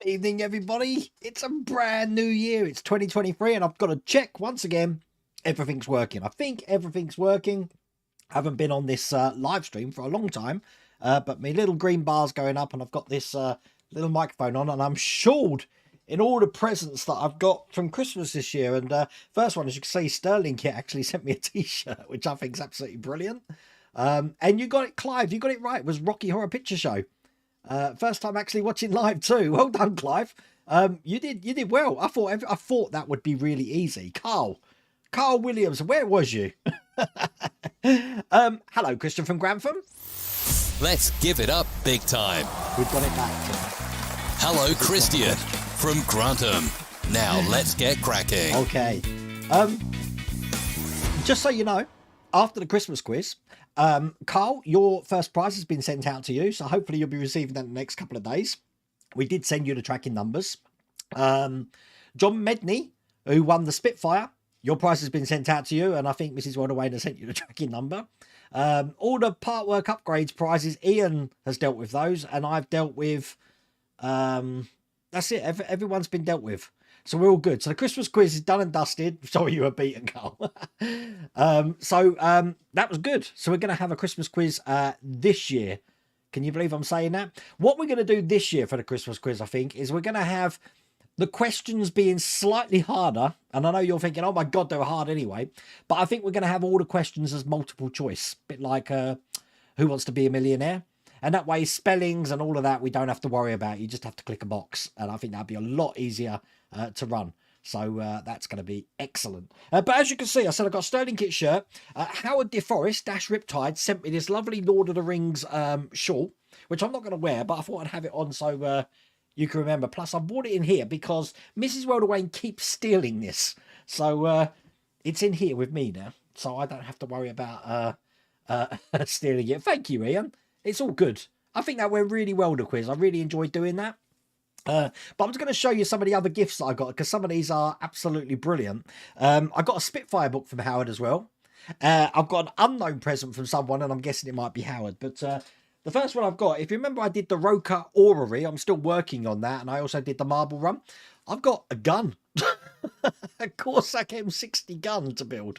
Evening, everybody. It's a brand new year. It's 2023, and I've got to check once again everything's working. I think everything's working. I haven't been on this live stream for a long time, but my little green bar's going up, and I've got this little microphone on, and I'm shawled in all the presents that I've got from Christmas this year. And first one, as you can see, Stirling Kit actually sent me a t-shirt, which I think is absolutely brilliant. And you got it, Clive. You got it right. It was Rocky Horror Picture Show. First time actually watching live too. Well done, Clive. You did well. I thought that would be really easy. Carl Williams, where was you? Hello, Christian from Grantham. Let's give it up big time. We've got it back. Hello, Christian from Grantham. Now let's get cracking. Okay. Just so you know, after the Christmas quiz, Carl, your first prize has been sent out to you, so hopefully you'll be receiving that in the next couple of days. We did send you the tracking numbers. John Medney, who won the Spitfire, your prize has been sent out to you, and I think Mrs. Wildawayne has sent you the tracking number. All the part work upgrades prizes, Ian has dealt with those, and I've dealt with. That's it. Everyone's been dealt with. So we're all good. So the Christmas quiz is done and dusted. Sorry you were beaten, Carl. That was good. So we're going to have a Christmas quiz this year. Can you believe I'm saying that? What we're going to do this year for the Christmas quiz, I think, is we're going to have the questions being slightly harder. And I know you're thinking, oh my God, they were hard anyway. But I think we're going to have all the questions as multiple choice. A bit like Who Wants to Be a Millionaire? And that way, spellings and all of that, we don't have to worry about. You just have to click a box. And I think that'd be a lot easier to run. So that's going to be excellent. But as you can see, I said I've got a Stirling Kit shirt. Howard DeForest, Riptide, sent me this lovely Lord of the Rings shawl, which I'm not going to wear, but I thought I'd have it on so you can remember. Plus, I bought it in here because Mrs. Wildawayne keeps stealing this. So it's in here with me now. So I don't have to worry about stealing it. Thank you, Ian. It's all good. I think that went really well, the quiz. I really enjoyed doing that. But I'm just going to show you some of the other gifts that I got, because some of these are absolutely brilliant. I got a Spitfire book from Howard as well. I've got an unknown present from someone, and I'm guessing it might be Howard. But the first one I've got, if you remember, I did the Roker Orrery. I'm still working on that, and I also did the Marble Run. I've got a gun. A Corsac M60 gun to build.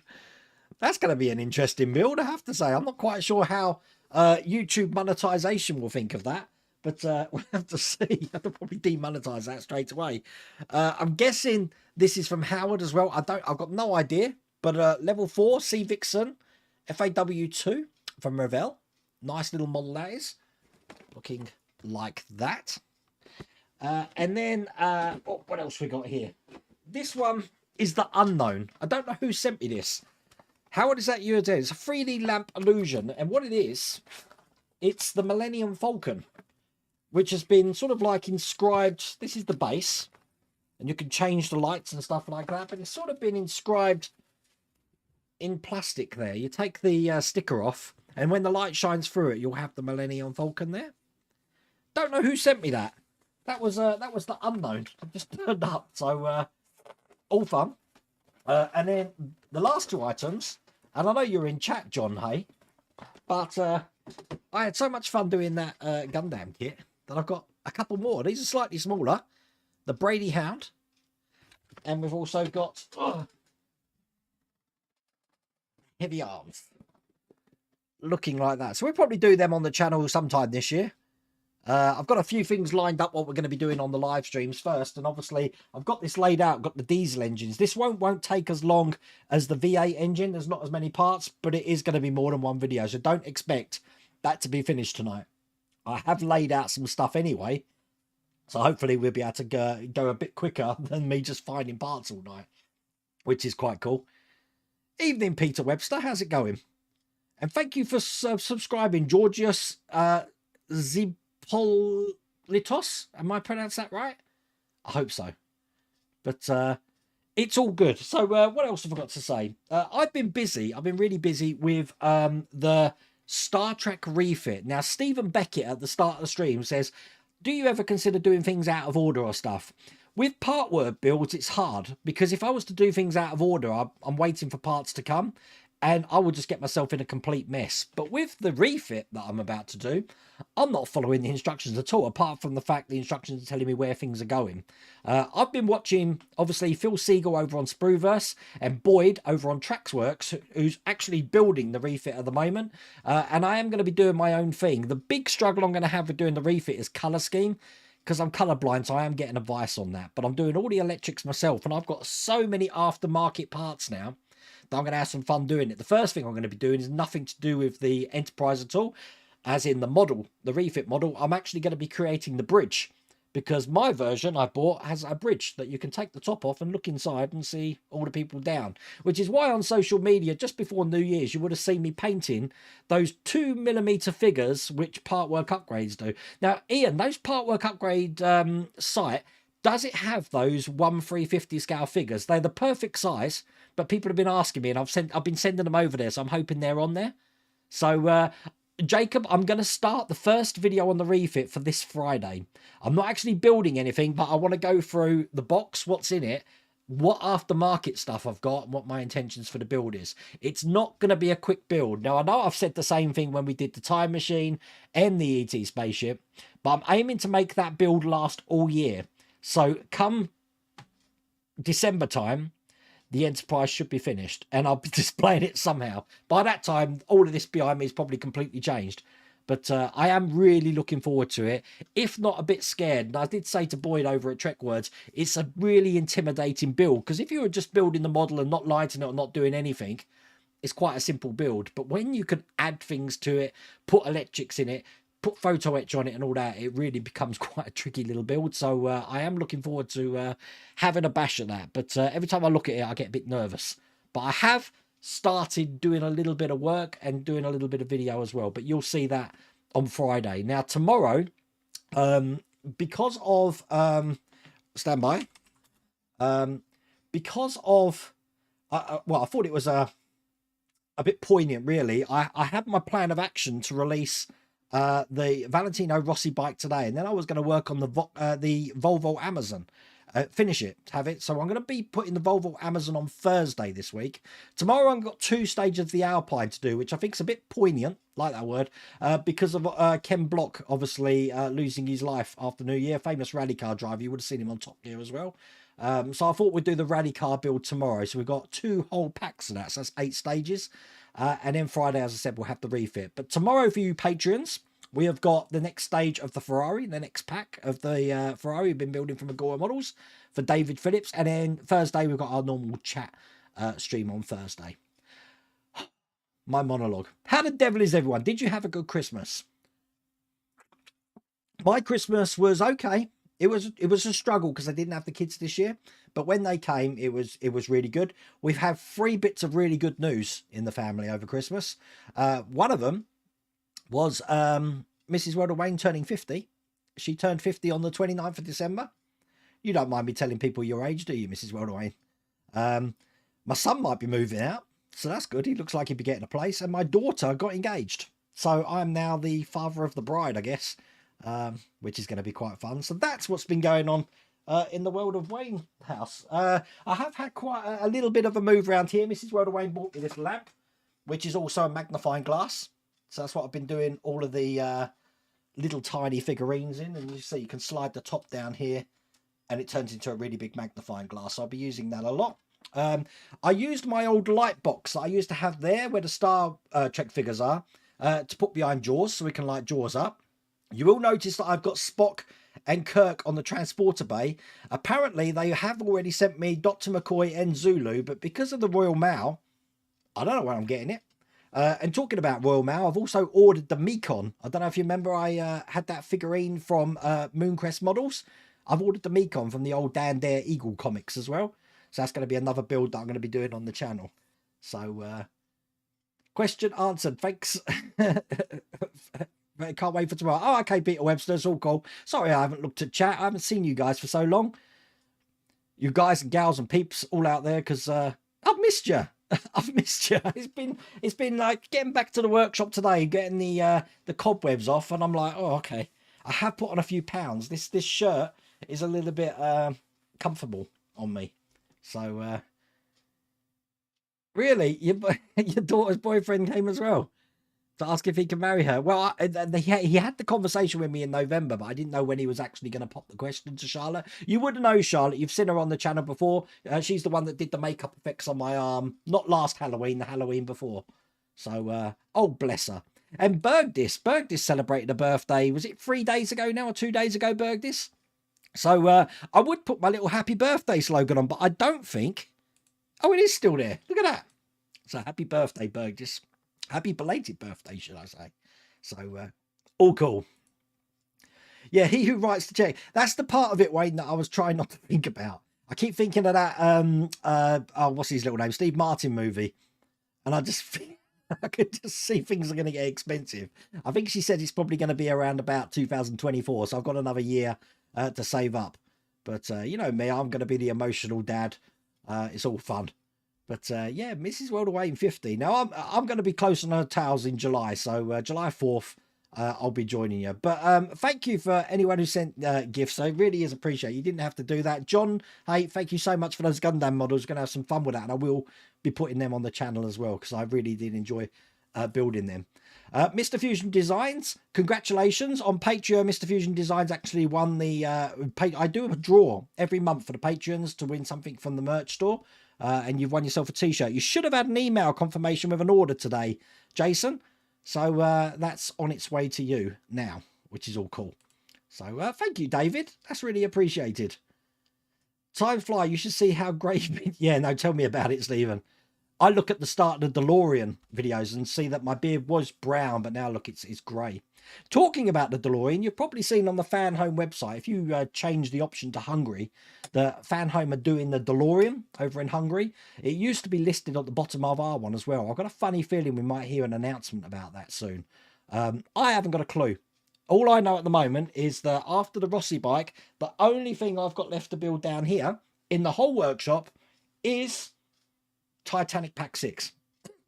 That's going to be an interesting build, I have to say. I'm not quite sure how YouTube monetization will think of that. But we'll have to see. I have to probably demonetize that straight away. I'm guessing this is from Howard as well. I've got no idea. But level 4, C Vixen, FAW2 from Revell. Nice little model that is. Looking like that. And then, what else we got here? This one is the Unknown. I don't know who sent me this. Howard, is that you? It's a 3D lamp illusion. And what it is, it's the Millennium Falcon, which has been sort of like inscribed. This is the base, and you can change the lights and stuff like that, but it's sort of been inscribed in plastic there. You take the sticker off, and when the light shines through it, you'll have the Millennium Falcon there. Don't know who sent me that. That was the Unknown. It just turned up, so all fun. And then the last two items, and I know you're in chat, John Hay, but I had so much fun doing that Gundam kit that I've got a couple more. These are slightly smaller. The Brady Hound. And we've also got Heavy Arms. Looking like that. So we'll probably do them on the channel sometime this year. I've got a few things lined up what we're going to be doing on the live streams first. And obviously, I've got this laid out. Got the diesel engines. This won't take as long as the V8 engine. There's not as many parts, but it is going to be more than one video. So don't expect that to be finished tonight. I have laid out some stuff anyway, so hopefully we'll be able to go a bit quicker than me just finding parts all night, which is quite cool. Evening, Peter Webster. How's it going? And thank you for subscribing, Georgios Zipolitos. Am I pronounced that right? I hope so. But it's all good. So what else have I got to say? I've been busy. I've been really busy with the Star Trek refit. Now, Stephen Beckett at the start of the stream says, do you ever consider doing things out of order or stuff? With part word builds, it's hard, because if I was to do things out of order, I'm waiting for parts to come. and I will just get myself in a complete mess. But with the refit that I'm about to do, I'm not following the instructions at all, apart from the fact the instructions are telling me where things are going. I've been watching, obviously, Phil Siegel over on Spruverse and Boyd over on Traxworks, who's actually building the refit at the moment. And I am going to be doing my own thing. The big struggle I'm going to have with doing the refit is colour scheme, because I'm colourblind, so I am getting advice on that. But I'm doing all the electrics myself, and I've got so many aftermarket parts now that I'm going to have some fun doing it. The first thing I'm going to be doing is nothing to do with the Enterprise at all, as in the model, the refit model. I'm actually going to be creating the bridge, because my version I bought has a bridge that you can take the top off and look inside and see all the people down, which is why on social media just before New Year's you would have seen me painting those 2mm figures which Partwork Upgrades do. Now Ian, those Partwork Upgrade site, does it have those 1/350 scale figures? They're the perfect size, but people have been asking me, and I've been sending them over there, so I'm hoping they're on there. So Jacob, I'm going to start the first video on the refit for this Friday. I'm not actually building anything, but I want to go through the box, what's in it, what aftermarket stuff I've got, and what my intentions for the build is. It's not going to be a quick build. Now, I know I've said the same thing when we did the Time Machine and the ET Spaceship, but I'm aiming to make that build last all year. So come December time, the Enterprise should be finished, and I'll be displaying it somehow. By that time, all of this behind me is probably completely changed. But I am really looking forward to it, if not a bit scared. And I did say to Boyd over at Trekwords, it's a really intimidating build, because if you were just building the model and not lighting it or not doing anything, it's quite a simple build. But when you can add things to it, put electrics in it, put photo etch on it and all that, it really becomes quite a tricky little build. So I am looking forward to having a bash at that. But every time I look at it, I get a bit nervous. But I have started doing a little bit of work and doing a little bit of video as well. But you'll see that on Friday. Now, tomorrow, because of... stand by. Because of... well, I thought it was a bit poignant, really. I had my plan of action to release the Valentino Rossi bike today, and then I was going to work on the Volvo Amazon, finish it, have it. So I'm going to be putting the Volvo Amazon on Thursday this week. Tomorrow I've got 2 stages of the Alpine to do, which I think is a bit poignant, like that word, because of Ken Block obviously losing his life after New Year. Famous rally car driver, you would have seen him on Top Gear as well. So I thought we'd do the rally car build tomorrow. So we've got 2 whole packs of that, so that's 8 stages. And then Friday, as I said, we'll have the refit. But tomorrow for you Patreons, we have got the next stage of the Ferrari, the next pack of the Ferrari we've been building from Agora Models for David Phillips. And then Thursday, we've got our normal chat stream on Thursday. My monologue. How the devil is everyone? Did you have a good Christmas? My Christmas was okay. It was a struggle because I didn't have the kids this year. But when they came, it was really good. We've had 3 bits of really good news in the family over Christmas. One of them was Mrs. Rhoda Wayne turning 50. She turned 50 on the 29th of December. You don't mind me telling people your age, do you, Mrs. Rhoda Wayne? My son might be moving out, so that's good. He looks like he'd be getting a place. And my daughter got engaged. So I'm now the father of the bride, I guess, which is going to be quite fun. So that's what's been going on in the world of Wayne House. I have had quite a little bit of a move around here. Mrs. Rhoda Wayne bought me this lamp, which is also a magnifying glass. So that's what I've been doing all of the little tiny figurines in. And you see you can slide the top down here and it turns into a really big magnifying glass. So I'll be using that a lot. I used my old light box that I used to have there where the Star Trek figures are to put behind Jaws so we can light Jaws up. You will notice that I've got Spock and Kirk on the transporter bay. Apparently they have already sent me Dr. McCoy and Zulu, but because of the Royal Mail, I don't know where I'm getting it. And talking about Royal Mail, I've also ordered the Mekon. I don't know if you remember I had that figurine from Mooncrest Models. I've ordered the Mekon from the old Dan Dare Eagle comics as well. So that's going to be another build that I'm going to be doing on the channel. So, question answered. Thanks. Can't wait for tomorrow. Oh, okay, Peter Webster. It's all cool. Sorry I haven't looked at chat. I haven't seen you guys for so long. You guys and gals and peeps all out there, because I've missed you. I've missed you. It's been like getting back to the workshop today, getting the cobwebs off, and I'm like, oh, okay. I have put on a few pounds. This shirt is a little bit comfortable on me. So Really? Your daughter's boyfriend came as well to ask if he can marry her. Well, he had the conversation with me in November, but I didn't know when he was actually going to pop the question to Charlotte. You would know Charlotte. You've seen her on the channel before. She's the one that did the makeup effects on my arm. Not last Halloween, the Halloween before. So, oh, bless her. And Bergdis celebrated a birthday. Was it 3 days ago now or 2 days ago, Bergdis? So, I would put my little happy birthday slogan on, but I don't think... Oh, it is still there. Look at that. So, happy birthday, Bergdis. Happy belated birthday, should I say. So, all cool. Yeah, he who writes the check. That's the part of it, Wayne, that I was trying not to think about. I keep thinking of that, oh, what's his little name? Steve Martin movie. And I just think, I could just see things are going to get expensive. I think she said it's probably going to be around about 2024. So I've got another year to save up. But you know me, I'm going to be the emotional dad. It's all fun. But yeah, Mrs. World Away in 50. Now I'm going to be close on her tails in July. So July 4th, I'll be joining you. But thank you for anyone who sent gifts. So it really is appreciated. You didn't have to do that. John, hey, thank you so much for those Gundam models. Going to have some fun with that. And I will be putting them on the channel as well, because I really did enjoy building them. Mr. Fusion Designs, congratulations on Patreon. Mr. Fusion Designs actually won the I do a draw every month for the patrons to win something from the merch store, and you've won yourself a t-shirt. You should have had an email confirmation with an order today, Jason, so that's on its way to you now, which is all cool. So thank you, David, that's really appreciated. Time fly, you should see how great. Yeah, no, tell me about it, Stephen. I look at the start of the DeLorean videos and see that my beard was brown, but now look, it's grey. Talking about the DeLorean, you've probably seen on the Fan Home website, if you change the option to Hungary, the Fan Home are doing the DeLorean over in Hungary. It used to be listed at the bottom of our one as well. I've got a funny feeling we might hear an announcement about that soon. I haven't got a clue. All I know at the moment is that after the Rossi bike, the only thing I've got left to build down here in the whole workshop is Titanic Pack 6.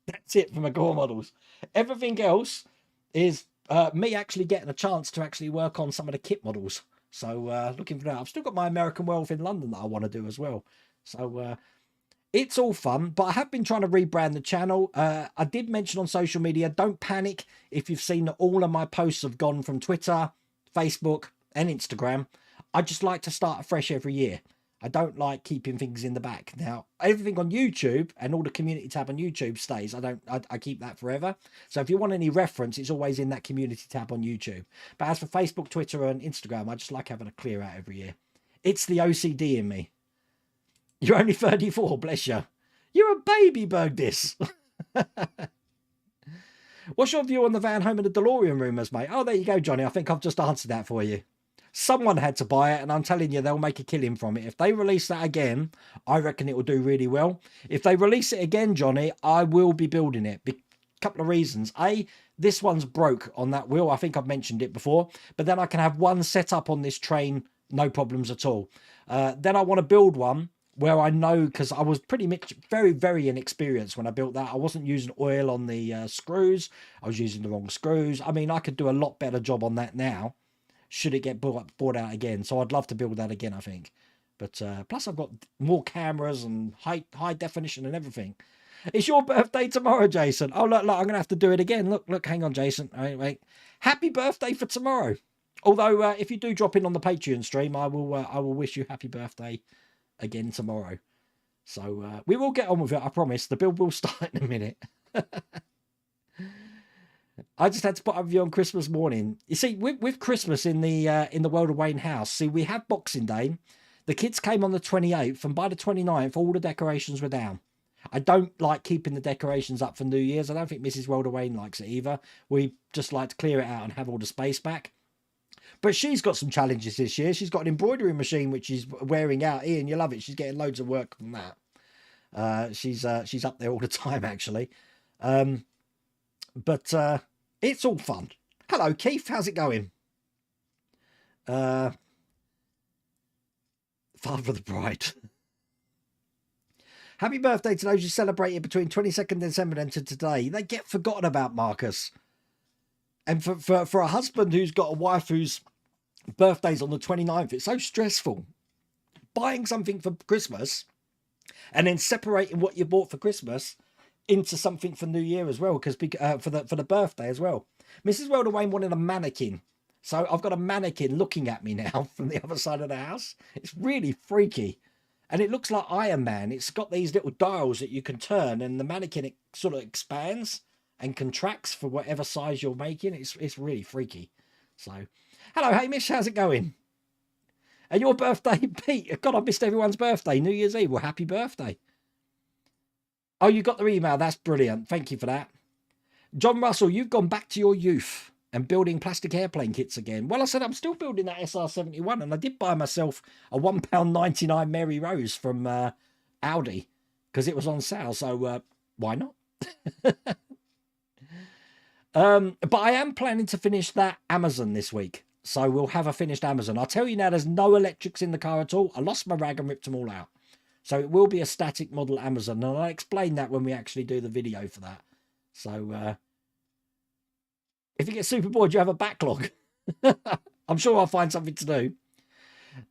That's it for my core models. Everything else is me actually getting a chance to actually work on some of the kit models. So looking for that. I've still got my American Werewolf in London that I want to do as well. So it's all fun, but I have been trying to rebrand the channel. I did mention on social media, don't panic if you've seen that all of my posts have gone from Twitter, Facebook and Instagram. I just like to start afresh every year. I don't like keeping things in the back. Now, everything on YouTube and all the community tab on YouTube stays. I keep that forever. So if you want any reference, it's always in that community tab on YouTube. But as for Facebook, Twitter and Instagram, I just like having a clear out every year. It's the OCD in me. You're only 34, bless you. You're a baby, Bergdis. What's your view on the van home and the DeLorean rumours, mate? Oh, there you go, Johnny. I think I've just answered that for you. Someone had to buy it, and I'm telling you, they'll make a killing from it. If they release that again, I reckon it will do really well. If they release it again, Johnny, I will be building it. Couple of reasons. A, this one's broke on that wheel. I think I've mentioned it before. But then I can have one set up on this train, no problems at all. Then I want to build one where I know, because I was pretty much very inexperienced when I built that. I wasn't using oil on the screws. I was using the wrong screws. I mean, I could do a lot better job on that now, should it get bought out again. So I'd love to build that again, I think. But plus I've got more cameras and high definition and everything. It's your birthday tomorrow, Jason. Oh, look, I'm going to have to do it again. Look, hang on, Jason. Wait. Happy birthday for tomorrow. Although, if you do drop in on the Patreon stream, I will wish you happy birthday again tomorrow. So we will get on with it, I promise. The build will start in a minute. I just had to put up with you on Christmas morning. You see, with Christmas in the World of Wayne house, see, we have Boxing Day. The kids came on the 28th, and by the 29th, all the decorations were down. I don't like keeping the decorations up for New Year's. I don't think Mrs. World of Wayne likes it either. We just like to clear it out and have all the space back. But she's got some challenges this year. She's got an embroidery machine, which is wearing out. Ian, you love it. She's getting loads of work from that. She's up there all the time, actually. But it's all fun. Hello, Keith. How's it going? Father of the bride. Happy birthday to those who celebrated between 22nd December and to today. They get forgotten about, Marcus. And for a husband who's got a wife whose birthday's on the 29th, it's so stressful. Buying something for Christmas and then separating what you bought for Christmas into something for New Year as well, because for the birthday as well. Mrs. Welder Wayne wanted a mannequin, so I've got a mannequin looking at me now from the other side of the house. It's really freaky, and it looks like Iron Man. It's got these little dials that you can turn, and the mannequin, it sort of expands and contracts for whatever size you're making. It's really freaky. So, hello Hamish, how's it going? And your birthday, Pete? God, I missed everyone's birthday. New Year's Eve. Well, happy birthday. Oh, you got the email. That's brilliant. Thank you for that. John Russell, you've gone back to your youth and building plastic airplane kits again. Well, I said I'm still building that SR-71, and I did buy myself a £1.99 Mary Rose from Audi because it was on sale. So why not? But I am planning to finish that Amazon this week. So we'll have a finished Amazon. I'll tell you now, there's no electrics in the car at all. I lost my rag and ripped them all out. So it will be a static model Amazon. And I'll explain that when we actually do the video for that. So if you get super bored, you have a backlog. I'm sure I'll find something to do.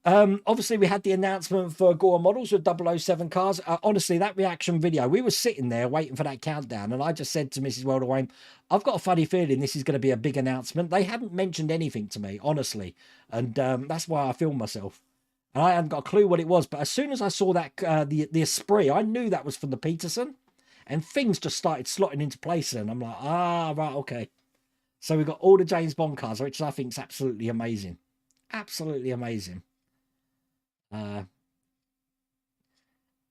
Obviously, we had the announcement for Gore Models with 007 cars. Honestly, that reaction video, we were sitting there waiting for that countdown, and I just said to Mrs. Welder Wayne, I've got a funny feeling this is going to be a big announcement. They hadn't mentioned anything to me, honestly, and that's why I filmed myself. And I hadn't got a clue what it was, but as soon as I saw that the Esprit, I knew that was from the Peterson, and things just started slotting into place, and I'm like, right, okay. So we've got all the James Bond cars, which I think is absolutely amazing. Absolutely amazing.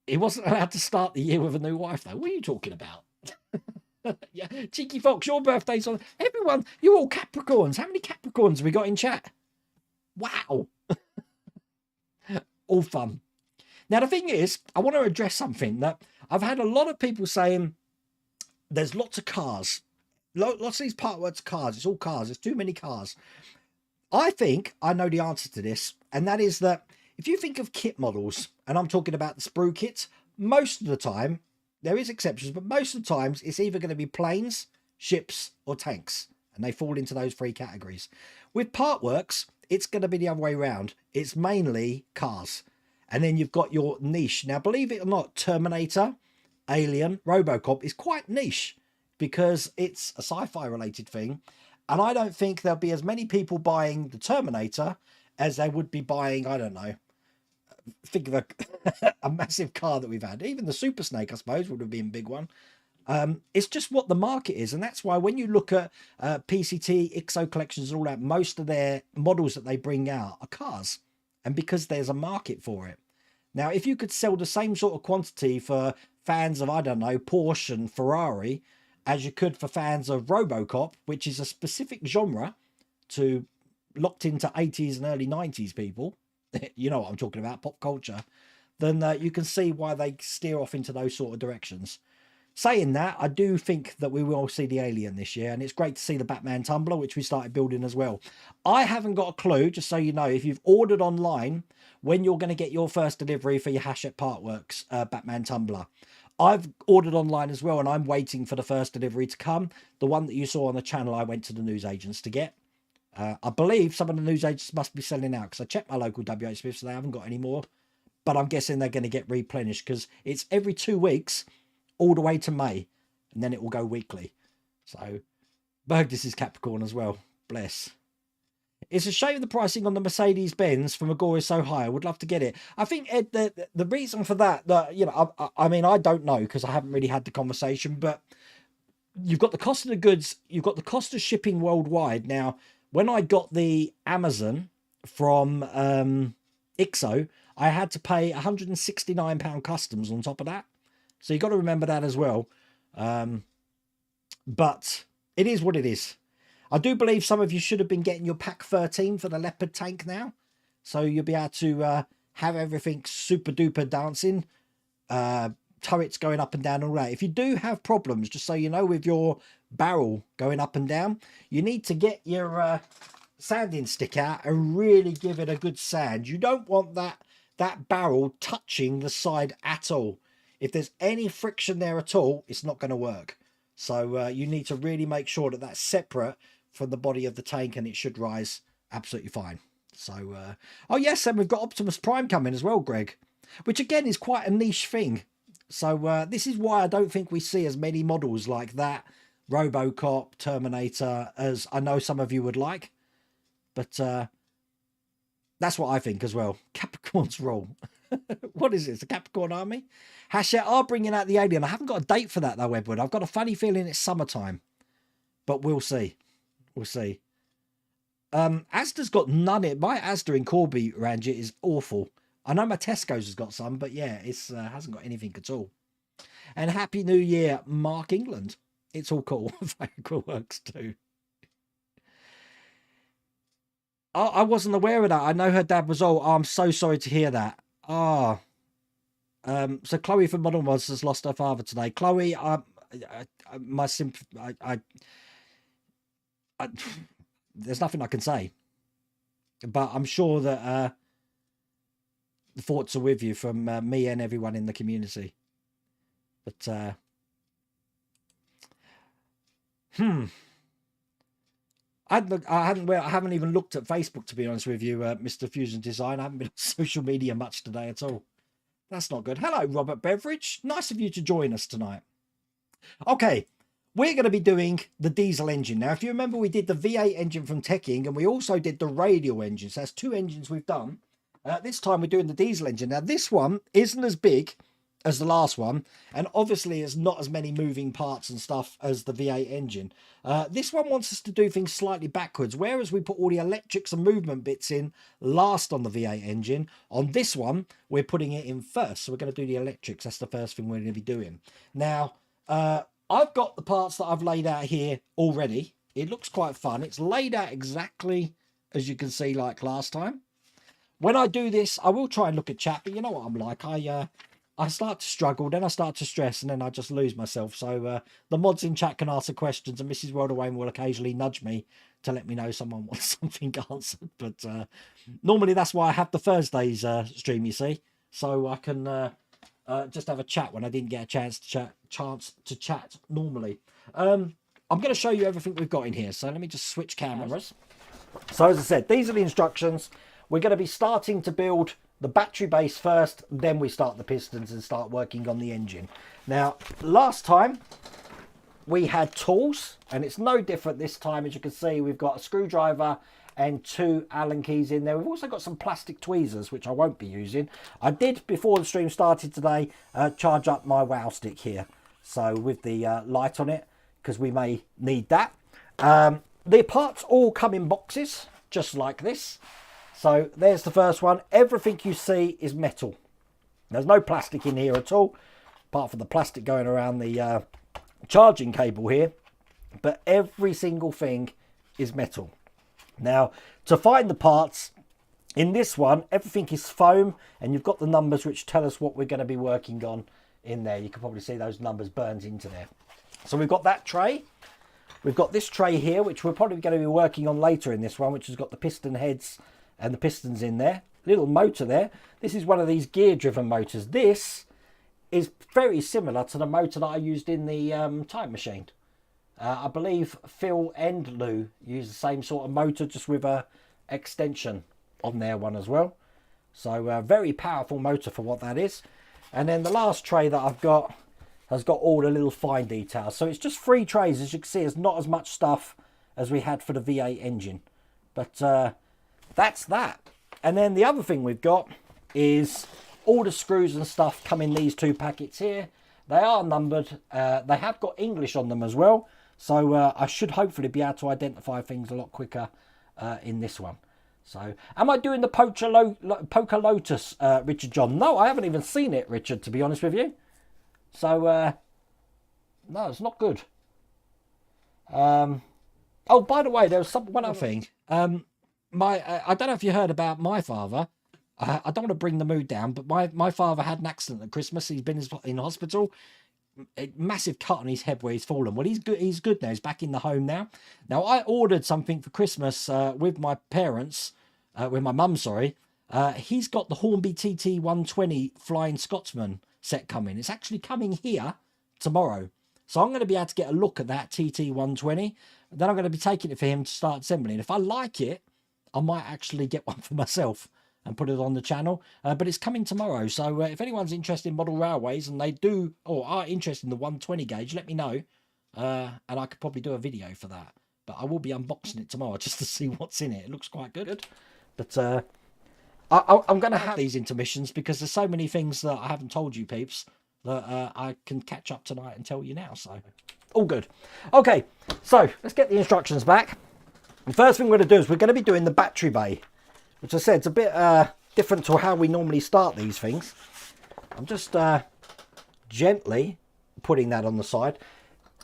He wasn't allowed to start the year with a new wife, though. What are you talking about? Yeah, Cheeky Fox, your birthday's on. Everyone, you're all Capricorns. How many Capricorns have we got in chat? Wow. All fun. Now, the thing is, I want to address something that I've had a lot of people saying there's lots of cars. Lots of these part words cars. It's all cars. There's too many cars. I think I know the answer to this, and that is that if you think of kit models, and I'm talking about the sprue kits, most of the time, there is exceptions, but most of the times it's either going to be planes, ships, or tanks, and they fall into those three categories. With Partworks, it's going to be the other way around. It's mainly cars, and then you've got your niche. Now, believe it or not, Terminator, Alien, Robocop is quite niche because it's a sci-fi related thing, and I don't think there'll be as many people buying the Terminator as they would be buying, I don't know, think of a massive car that we've had. Even the Super Snake, I suppose, would have been a big one. It's just what the market is, and that's why when you look at PCT, IXO collections and all that, most of their models that they bring out are cars, and because there's a market for it. Now, if you could sell the same sort of quantity for fans of, I don't know, Porsche and Ferrari as you could for fans of Robocop, which is a specific genre to locked into 80s and early 90s people, you know what I'm talking about, pop culture, then you can see why they steer off into those sort of directions. Saying that, I do think that we will see the Alien this year, and it's great to see the Batman Tumbler, which we started building as well. I haven't got a clue, just so you know, if you've ordered online, when you're going to get your first delivery for your Hachette Partworks Batman Tumbler. I've ordered online as well, and I'm waiting for the first delivery to come. The one that you saw on the channel, I went to the newsagents to get. I believe some of the newsagents must be selling out, because I checked my local WH Smiths, so they haven't got any more. But I'm guessing they're going to get replenished, because it's every 2 weeks all the way to May, and then it will go weekly. So, Bergdis is Capricorn as well. Bless. It's a shame the pricing on the Mercedes-Benz from Agora is so high. I would love to get it. I think, Ed, the reason for that, you know, I mean, I don't know, because I haven't really had the conversation, but you've got the cost of the goods, you've got the cost of shipping worldwide. Now, when I got the Amazon from IXO, I had to pay £169 customs on top of that. So you've got to remember that as well. But it is what it is. I do believe some of you should have been getting your pack 13 for the Leopard tank now. So you'll be able to have everything super duper dancing. Turrets going up and down and all that. If you do have problems, just so you know, with your barrel going up and down, you need to get your sanding stick out and really give it a good sand. You don't want that barrel touching the side at all. If there's any friction there at all, it's not going to work. So you need to really make sure that that's separate from the body of the tank, and it should rise absolutely fine. So, oh yes, and we've got Optimus Prime coming as well, Greg, which again is quite a niche thing. So this is why I don't think we see as many models like that, RoboCop, Terminator, as I know some of you would like. But that's what I think as well. Capricorn's rule. What is it? It's a Capricorn army? Hachette are bringing out the alien. I haven't got a date for that though, Edward. I've got a funny feeling it's summertime. But we'll see. We'll see. Asda's got none. My Asda in Corby Ranjit is awful. I know my Tesco's has got some, but yeah, it's hasn't got anything at all. And Happy New Year, Mark England. It's all cool. Viagra works too. Oh, I wasn't aware of that. I know her dad was old. Oh, I'm so sorry to hear that. Ah. So Chloe from Modern Mods has lost her father today. Chloe, my sympathy. There's nothing I can say, but I'm sure that the thoughts are with you from me and everyone in the community. But I haven't even looked at Facebook, to be honest with you, Mr. Fusion Design. I haven't been on social media much today at all. That's not good. Hello, Robert Beveridge. Nice of you to join us tonight. Okay, we're going to be doing the diesel engine. Now, if you remember, we did the V8 engine from Teching, and we also did the radial engine. So that's 2 engines we've done. This time we're doing the diesel engine. Now, this one isn't as big as the last one, and obviously it's not as many moving parts and stuff as the V8 engine. This one wants us to do things slightly backwards, whereas we put all the electrics and movement bits in last on the V8 engine. On this one, we're putting it in first, so we're going to do the electrics. That's the first thing we're going to be doing. Now, I've got the parts that I've laid out here already. It looks quite fun. It's laid out exactly as you can see like last time. When I do this, I will try and look at chat, but you know what I'm like. I start to struggle, then I start to stress, and then I just lose myself. So the mods in chat can answer questions, and Mrs. Worldaway will occasionally nudge me to let me know someone wants something answered. But normally that's why I have the Thursdays stream, you see, so I can just have a chat when I didn't get a chance to chat normally. I'm going to show you everything we've got in here. So let me just switch cameras. So as I said, these are the instructions. We're going to be starting to build the battery base first, then we start the pistons and start working on the engine. Now, last time we had tools, and it's no different this time. As you can see, we've got a screwdriver and 2 Allen keys in there. We've also got some plastic tweezers, which I won't be using. I did, before the stream started today, charge up my wow stick here, so with the light on it, because we may need that. The parts all come in boxes, just like this. So there's the first one. Everything you see is metal. There's no plastic in here at all, apart from the plastic going around the charging cable here. But every single thing is metal. Now, to find the parts, in this one, everything is foam, and you've got the numbers which tell us what we're going to be working on in there. You can probably see those numbers burned into there. So we've got that tray. We've got this tray here, which we're probably going to be working on later in this one, which has got the piston heads and the pistons in there. Little motor there. This is one of these gear driven motors. This is very similar to the motor that I used in the time machine. I believe Phil and Lou use the same sort of motor, just with a extension on their one as well. So a very powerful motor for what that is. And then the last tray that I've got has got all the little fine details. So it's just 3 trays. As you can see, it's not as much stuff as we had for the V8 engine. But that's that. And then the other thing we've got is all the screws and stuff come in these 2 packets here. They are numbered. They have got English on them as well. So I should hopefully be able to identify things a lot quicker in this one. So, am I doing the Poker Lotus, Richard John? No, I haven't even seen it, Richard, to be honest with you. So, no, it's not good. Oh, by the way, there was one other thing. I don't know if you heard about my father. I don't want to bring the mood down, but my father had an accident at Christmas. He's been in hospital. A massive cut on his head where he's fallen. Well, he's good now. He's back in the home now. Now, I ordered something for Christmas with my parents, with my mum, sorry. He's got the Hornby TT 120 Flying Scotsman set coming. It's actually coming here tomorrow. So I'm going to be able to get a look at that TT 120. Then I'm going to be taking it for him to start assembling. If I like it, I might actually get one for myself and put it on the channel. But it's coming tomorrow. So if anyone's interested in model railways and they do or are interested in the 120 gauge, let me know. And I could probably do a video for that. But I will be unboxing it tomorrow just to see what's in it. It looks quite good. But I'm going to have these intermissions because there's so many things that I haven't told you peeps that I can catch up tonight and tell you now. So all good. Okay, so let's get the instructions back. The first thing we're going to do is we're going to be doing the battery bay, which I said it's a bit different to how we normally start these things. I'm just gently putting that on the side,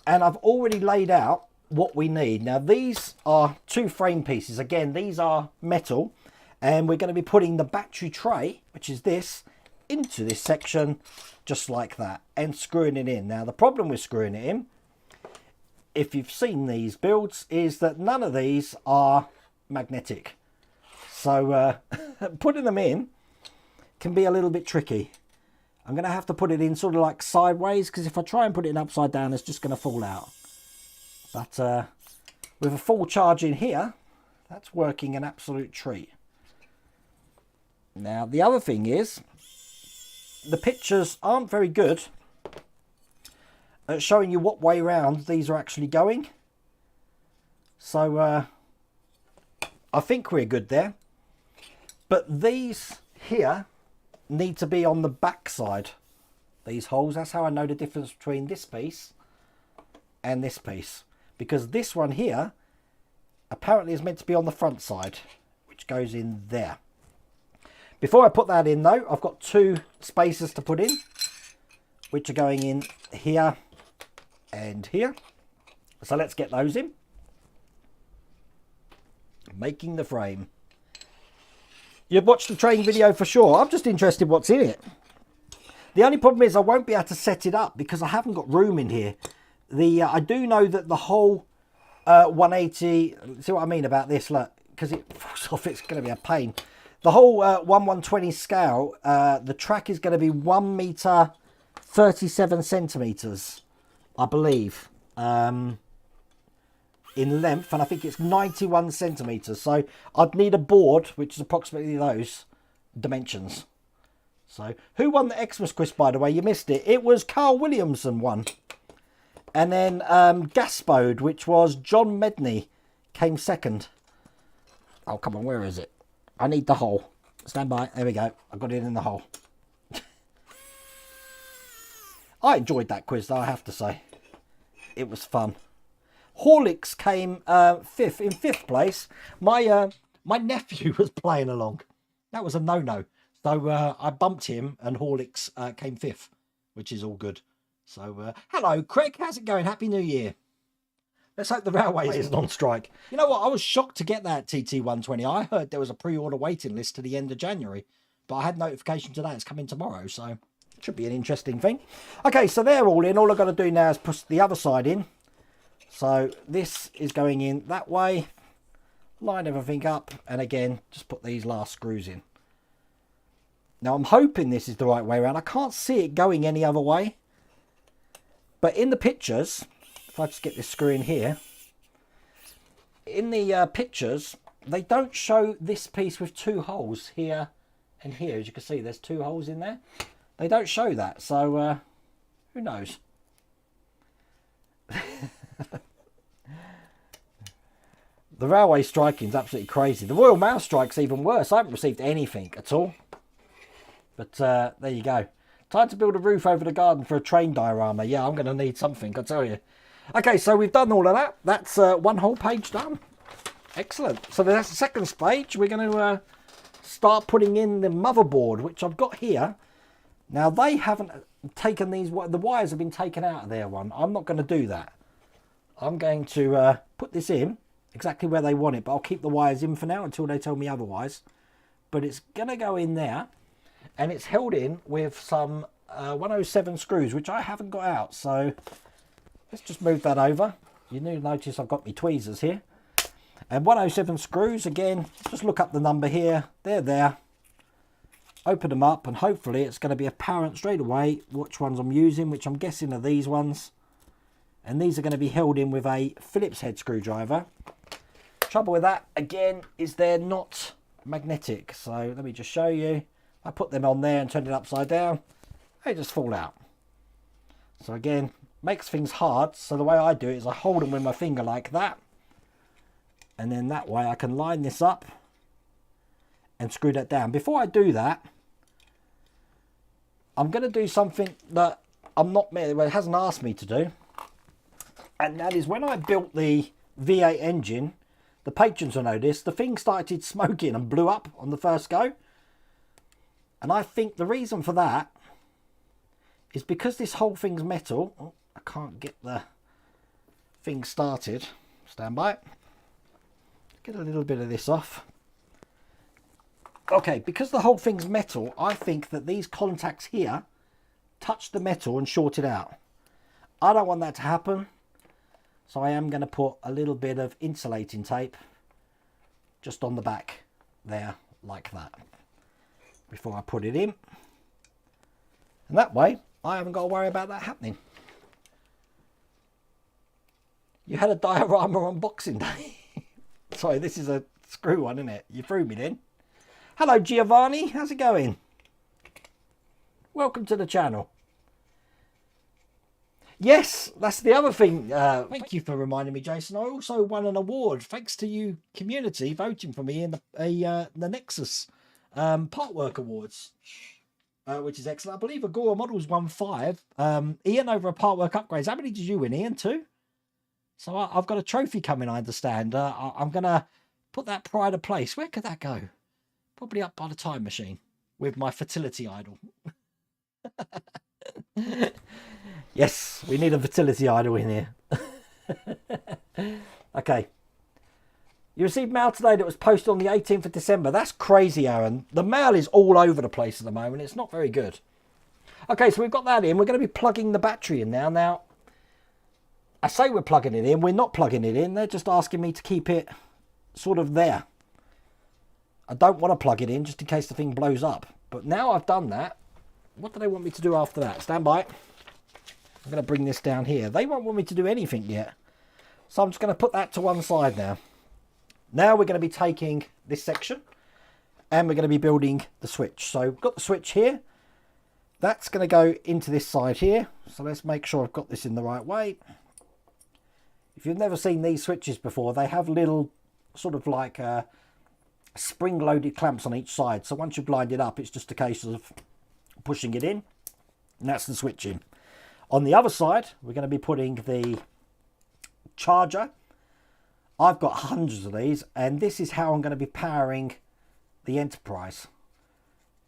and I've already laid out what we need. Now these are 2 frame pieces. Again, these are metal, and we're going to be putting the battery tray, which is this, into this section just like that and screwing it in. Now the problem with screwing it in, if you've seen these builds, is that none of these are magnetic, so putting them in can be a little bit tricky. I'm going to have to put it in sort of like sideways, because if I try and put it in upside down, it's just going to fall out. But with a full charge in here, that's working an absolute treat. Now the other thing is, the pictures aren't very good at showing you what way round these are actually going. So I think we're good there. But these here need to be on the back side. These holes, that's how I know the difference between this piece and this piece. Because this one here apparently is meant to be on the front side, which goes in there. Before I put that in though, I've got 2 spacers to put in, which are going in here and here. So let's get those in. Making the frame. You've watched the train video for sure. I'm just interested what's in it. The only problem is I won't be able to set it up because I haven't got room in here. I do know that the whole 180, see what I mean about this, look, because it falls off, it's going to be a pain. The whole 1/120 scale, the track is going to be 1 meter 37 centimeters, I believe, in length, and I think it's 91 centimeters. So I'd need a board which is approximately those dimensions. So who won the Xmas quiz, by the way? You missed it. It was Carl Williamson won. And then Gaspode, which was John Medney, came second. Oh, come on, where is it? I need the hole. Stand by. There we go. I got it in the hole. I enjoyed that quiz, though, I have to say. It was fun. Horlicks came fifth. In 5th place, my nephew was playing along. That was a no-no. So I bumped him, and Horlicks came 5th, which is all good. So, hello, Craig. How's it going? Happy New Year. Let's hope the railway isn't on strike. You know what? I was shocked to get that TT120. I heard there was a pre-order waiting list to the end of January. But I had notification today it's coming tomorrow. So, it should be an interesting thing. Okay, so they're all in. All I've got to do now is push the other side in. So, this is going in that way. Line everything up. And again, just put these last screws in. Now, I'm hoping this is the right way around. I can't see it going any other way. But in the pictures, if I just get this screw in here, in the pictures, they don't show this piece with 2 holes here and here. As you can see, there's 2 holes in there. They don't show that, so who knows? The railway striking is absolutely crazy. The Royal Mail strike's even worse. I haven't received anything at all. But there you go. Time to build a roof over the garden for a train diorama. Yeah, I'm going to need something, I tell you. Okay, so we've done all of that. That's 1 whole page done. Excellent. So that's the second page. We're going to start putting in the motherboard, which I've got here. Now, they haven't taken these. The wires have been taken out of their one. I'm not going to do that. I'm going to put this in exactly where they want it, but I'll keep the wires in for now until they tell me otherwise. But it's going to go in there. And it's held in with some 107 screws, which I haven't got out. So let's just move that over. You do notice I've got my tweezers here. And 107 screws, again, just look up the number here. They're there. Open them up, and hopefully it's going to be apparent straight away which ones I'm using, which I'm guessing are these ones. And these are going to be held in with a Phillips head screwdriver. Trouble with that, again, is they're not magnetic. So let me just show you. I put them on there and turn it upside down, they just fall out. So again, makes things hard. So the way I do it is I hold them with my finger like that, and then that way I can line this up and screw that down. Before I do that, I'm going to do something that it hasn't asked me to do, and that is when I built the V8 engine, the patrons will know this, the thing started smoking and blew up on the first go. And I think the reason for that is because this whole thing's metal. Oh, I can't get the thing started. Stand by. Get a little bit of this off. Okay, because the whole thing's metal, I think that these contacts here touch the metal and short it out. I don't want that to happen, so I am going to put a little bit of insulating tape just on the back there, like that, before I put it in. And that way, I haven't got to worry about that happening. You had a diorama on Boxing Day. Sorry, this is a screw one, isn't it? You threw me then. Hello, Giovanni. How's it going? Welcome to the channel. Yes, that's the other thing. Thank you for reminding me, Jason. I also won an award thanks to you community voting for me in the Nexus Part Work Awards, which is excellent. I believe Agora Models won 5. Ian over a Part Work Upgrades. How many did you win, Ian? 2? So I've got a trophy coming, I understand. I'm going to put that pride of place. Where could that go? Probably up by the time machine with my fertility idol. Yes, we need a fertility idol in here. Okay. You received mail today that was posted on the 18th of December. That's crazy, Aaron. The mail is all over the place at the moment. It's not very good. Okay, so we've got that in. We're going to be plugging the battery in now. Now, I say we're plugging it in. We're not plugging it in. They're just asking me to keep it sort of there. I don't want to plug it in just in case the thing blows up. But now I've done that, what do they want me to do after that? Stand by. I'm going to bring this down here. They won't want me to do anything yet. So I'm just going to put that to one side now. Now we're going to be taking this section and we're going to be building the switch. So we've got the switch here. That's going to go into this side here. So let's make sure I've got this in the right way. If you've never seen these switches before, they have little sort of like spring-loaded clamps on each side. So once you've lined it up, it's just a case of pushing it in. And that's the switch in. On the other side, we're going to be putting the charger. I've got hundreds of these, and this is how I'm going to be powering the Enterprise.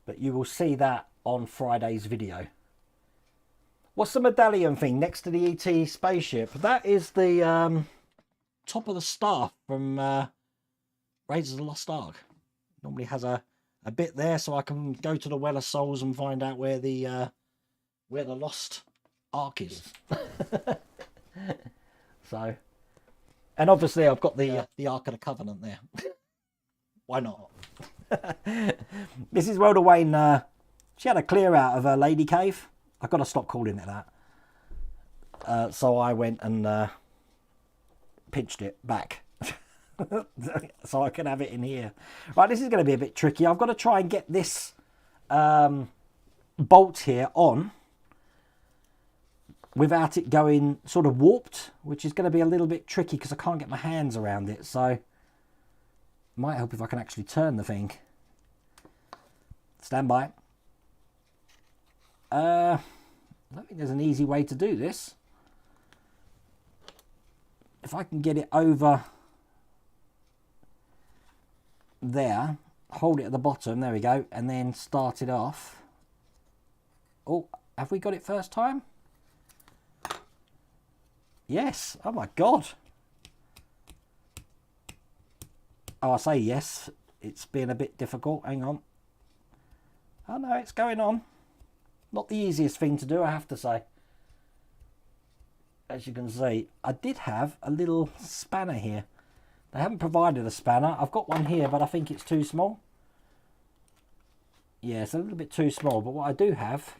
But you will see that on Friday's video. What's the medallion thing next to the ET spaceship? That is the top of the staff from Raiders of the Lost Ark. Normally has a bit there, so I can go to the Well of Souls and find out where the Lost Ark is. So, and obviously I've got the Ark of the Covenant there. Why not? Mrs. Welder Wayne, she had a clear out of her lady cave. I've got to stop calling it that. So I went and pinched it back. So I can have it in here. Right, this is going to be a bit tricky. I've got to try and get this bolt here on without it going sort of warped, which is going to be a little bit tricky because I can't get my hands around it. So it might help if I can actually turn the thing. Stand by. I don't think there's an easy way to do this. If I can get it over there, hold it at the bottom, there we go, and then start it off. Oh, have we got it first time? Yes. Oh my God. Oh, I say yes. It's been a bit difficult. Hang on. Oh no, it's going on. Not the easiest thing to do, I have to say. As you can see, I did have a little spanner here. They haven't provided a spanner. I've got one here, but I think it's too small. Yeah, it's a little bit too small, but what I do have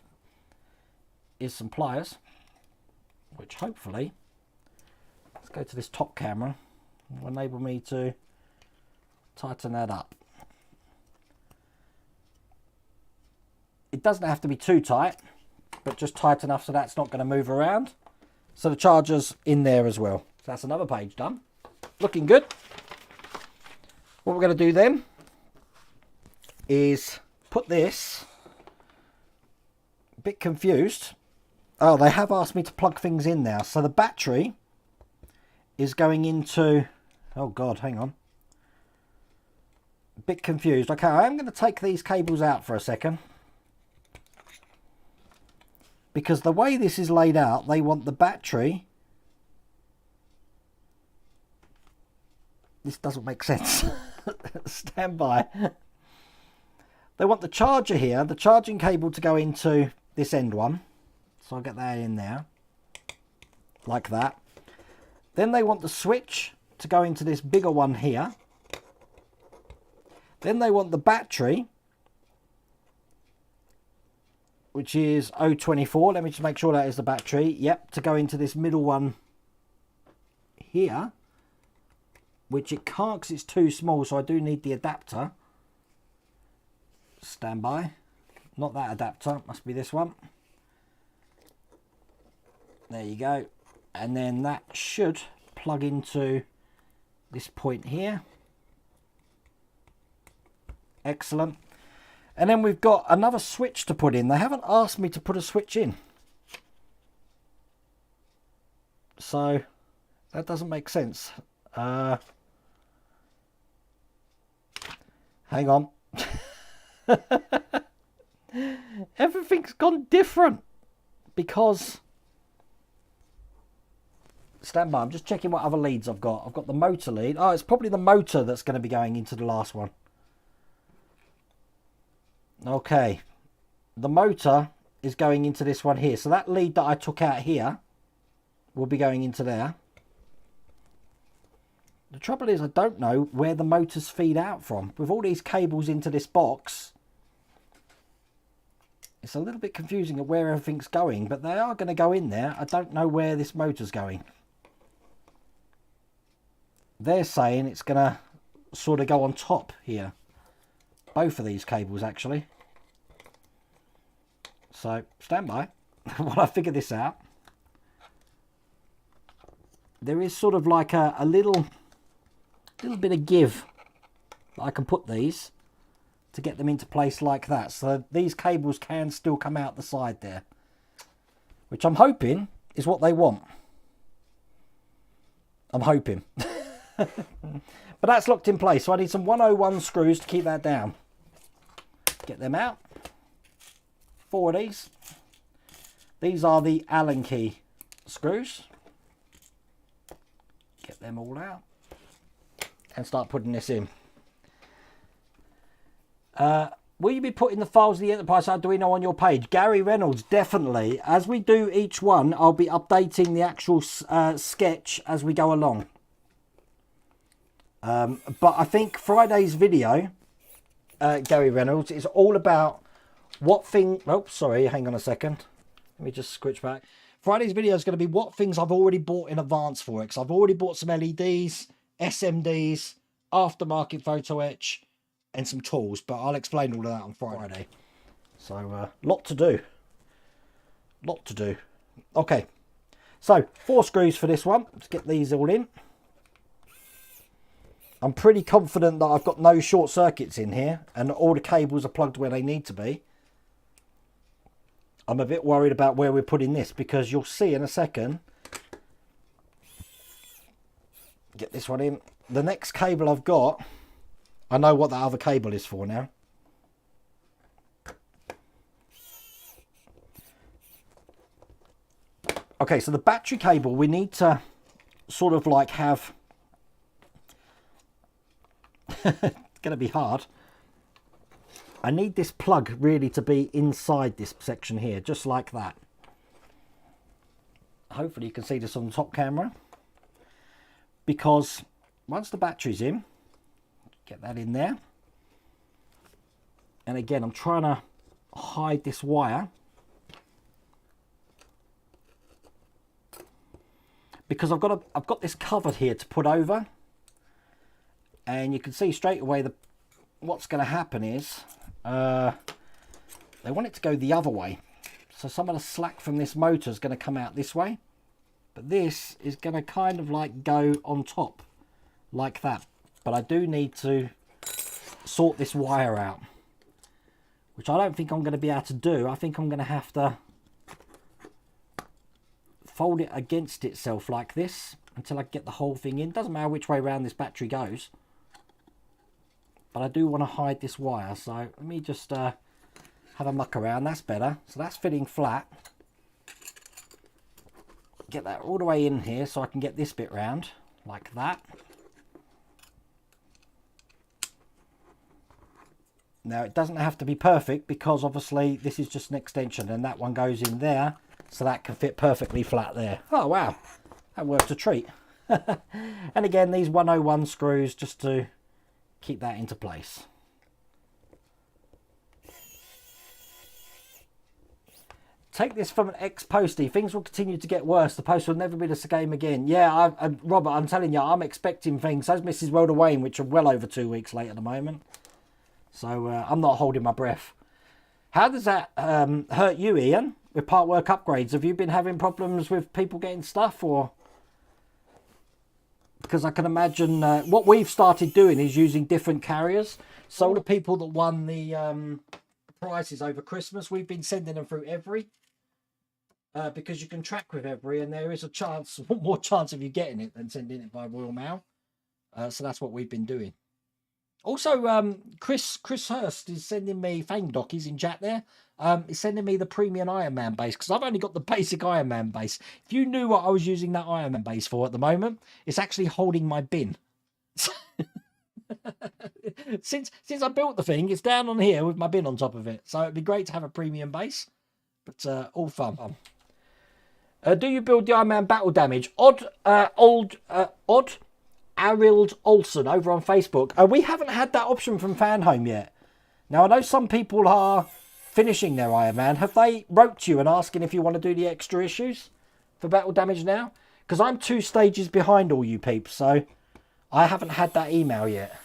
is some pliers, which hopefully, let's go to this top camera, will enable me to tighten that up. It doesn't have to be too tight, but just tight enough so that's not going to move around. So the charger's in there as well. So that's another page done. Looking good. What we're going to do then is put this, a bit confused. Oh, they have asked me to plug things in now. So the battery is going into, oh God, hang on. A bit confused. Okay, I am going to take these cables out for a second. Because the way this is laid out, they want the battery. This doesn't make sense. Stand by. They want the charger here, the charging cable to go into this end one. So I'll get that in there. Like that. Then they want the switch to go into this bigger one here. Then they want the battery, which is 024. Let me just make sure that is the battery. Yep, to go into this middle one here, which it can't because it's too small, so I do need the adapter. Stand by. Not that adapter, must be this one. There you go. And then that should plug into this point here. Excellent. And then we've got another switch to put in. They haven't asked me to put a switch in. So that doesn't make sense. Hang on. Everything's gone different because... Stand by, I'm just checking what other leads I've got. I've got the motor lead. Oh, it's probably the motor that's going to be going into the last one. Okay. The motor is going into this one here. So that lead that I took out here will be going into there. The trouble is I don't know where the motors feed out from. With all these cables into this box, it's a little bit confusing of where everything's going, but they are going to go in there. I don't know where this motor's going. They're saying it's going to sort of go on top here. Both of these cables, actually. So, stand by while I figure this out. There is sort of like a little bit of give that I can put these to get them into place like that. So these cables can still come out the side there, which I'm hoping is what they want. I'm hoping. But that's locked in place, so I need some 101 screws to keep that down. Get them out. 4 of these. These are the Allen key screws. Get them all out and start putting this in. Will you be putting the files of the Enterprise Arduino on your page? Gary Reynolds, definitely. As we do each one, I'll be updating the actual sketch as we go along. But I think Friday's video, Gary Reynolds, is all about what thing... Oh, sorry, hang on a second. Let me just switch back. Friday's video is going to be what things I've already bought in advance for it. Because I've already bought some LEDs, SMDs, aftermarket photo etch, and some tools. But I'll explain all of that on Friday. So, lot to do. Lot to do. Okay. So, 4 screws for this one. Let's get these all in. I'm pretty confident that I've got no short circuits in here and all the cables are plugged where they need to be. I'm a bit worried about where we're putting this because you'll see in a second. Get this one in. The next cable I've got, I know what that other cable is for now. Okay, so the battery cable, we need to sort of like have... It's going to be hard. I need this plug really to be inside this section here, just like that. Hopefully you can see this on the top camera. Because once the battery's in, get that in there. And again, I'm trying to hide this wire. Because I've got this covered here to put over. And you can see straight away what's going to happen is they want it to go the other way. So some of the slack from this motor is going to come out this way. But this is going to kind of like go on top like that. But I do need to sort this wire out, which I don't think I'm going to be able to do. I think I'm going to have to fold it against itself like this until I get the whole thing in. Doesn't matter which way around this battery goes. But I do want to hide this wire. So let me just have a muck around. That's better. So that's fitting flat. Get that all the way in here so I can get this bit round like that. Now it doesn't have to be perfect because obviously this is just an extension and that one goes in there, so that can fit perfectly flat there. Oh wow, that worked a treat. And again, these 101 screws just to keep that into place. Take this from an ex-postie. Things will continue to get worse. The post will never be the same again. Yeah, Robert, I'm telling you, I'm expecting things. So's Mrs. Rhoda Wayne, which are well over 2 weeks late at the moment. So I'm not holding my breath. How does that hurt you, Ian, with part work upgrades? Have you been having problems with people getting stuff, or? Because I can imagine what we've started doing is using different carriers. So the people that won the prizes over Christmas, we've been sending them through Every. Because you can track with Every, and there is a chance, more chance of you getting it than sending it by Royal Mail. So that's what we've been doing. Also, Chris Hurst is sending me, Fame Doc, he's in chat there. He's sending me the premium Iron Man base because I've only got the basic Iron Man base. If you knew what I was using that Iron Man base for at the moment, it's actually holding my bin. Since I built the thing, it's down on here with my bin on top of it. So it'd be great to have a premium base, but all fun. Do you build the Iron Man battle damage? Odd Arild Olsen over on Facebook. We haven't had that option from Fan Home yet. Now I know some people are finishing their Iron Man. Have they wrote to you and asking if you want to do the extra issues for battle damage now? Because I'm 2 stages behind all you peeps, so I haven't had that email yet.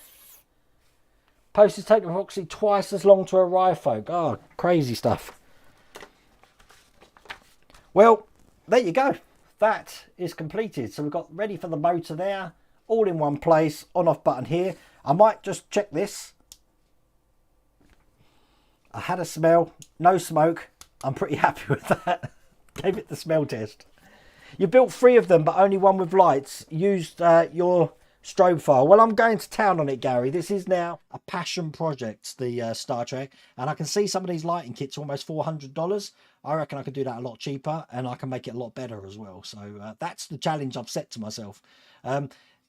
Post is taking approximately twice as long to arrive, folk. Oh, crazy stuff. Well, there you go. That is completed. So we've got ready for the motor there. All in one place. On off button here. I might just check this. I had a smell. No smoke. I'm pretty happy with that. Gave it the smell test. You built 3 of them, but only one with lights. Used your strobe file. Well, I'm going to town on it, Gary. This is now a passion project, the Star Trek, and I can see some of these lighting kits are almost $400. I reckon I could do that a lot cheaper, and I can make it a lot better as well. So that's the challenge I've set to myself.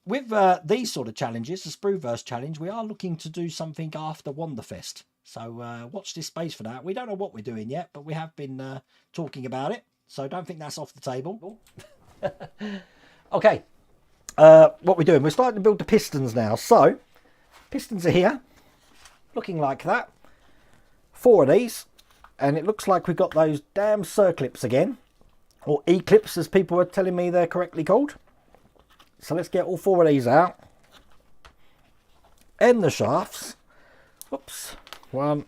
With these sort of challenges, the Sprueverse challenge, we are looking to do something after Wanderfest. So watch this space for that. We don't know what we're doing yet, but we have been talking about it. So don't think that's off the table. Okay. What we're doing, we're starting to build the pistons now. So pistons are here, looking like that. 4 of these, and it looks like we've got those damn circlips again, or E-clips as people are telling me they're correctly called. So let's get all 4 of these out. End the shafts. Oops, one.